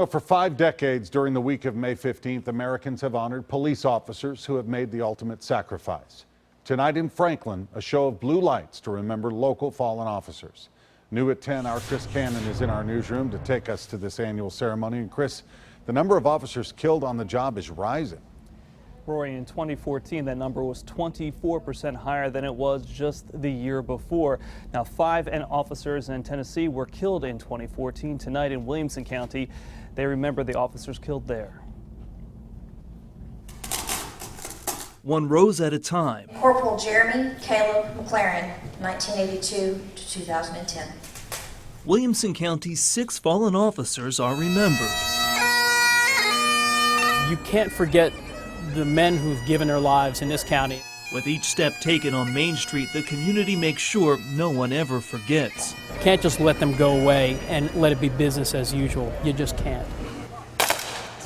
For 5 decades during the week of May 15th, Americans have honored police officers who have made the ultimate sacrifice. Tonight in Franklin, a show of blue lights to remember local fallen officers. New at 10, our Chris Cannon is in our newsroom to take us to this annual ceremony. And Chris, the number of officers killed on the job is rising. Rory, in 2014, that number was 24% higher than it was just the year before. Now, 5 officers in Tennessee were killed in 2014. Tonight in Williamson County, they remember the officers killed there. One rose at a time. Corporal Jeremy Caleb McLaren, 1982 to 2010. Williamson County's 6 fallen officers are remembered. You can't forget the men who've given their lives in this county. With each step taken on Main Street, the community makes sure no one ever forgets. You can't just let them go away and let it be business as usual. You just can't.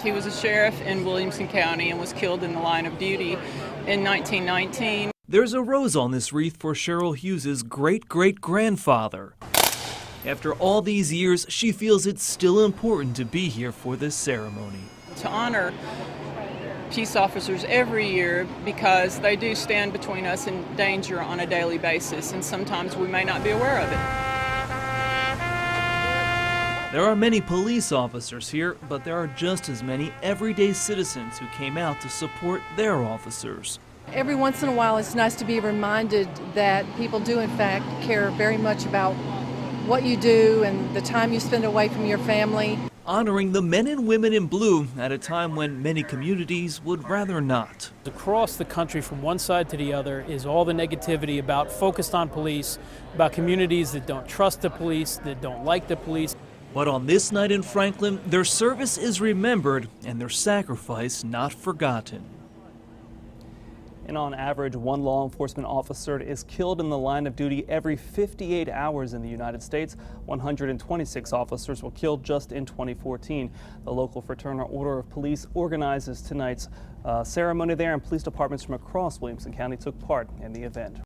He was a sheriff in Williamson County and was killed in the line of duty in 1919. There's a rose on this wreath for Cheryl Hughes' great-great-grandfather. After all these years, she feels it's still important to be here for this ceremony. To honor peace officers every year because they do stand between us and danger on a daily basis, and sometimes we may not be aware of it. There are many police officers here, but there are just as many everyday citizens who came out to support their officers. Every once in a while, it's nice to be reminded that people do, in fact, care very much about what you do and the time you spend away from your family. Honoring the men and women in blue at a time when many communities would rather not. Across the country, from one side to the other, is all the negativity about focused on police, about communities that don't trust the police, that don't like the police. But on this night in Franklin, their service is remembered and their sacrifice not forgotten. And on average, one law enforcement officer is killed in the line of duty every 58 hours in the United States. 126 officers were killed just in 2014. The local Fraternal Order of Police organizes tonight's ceremony there, and police departments from across Williamson County took part in the event.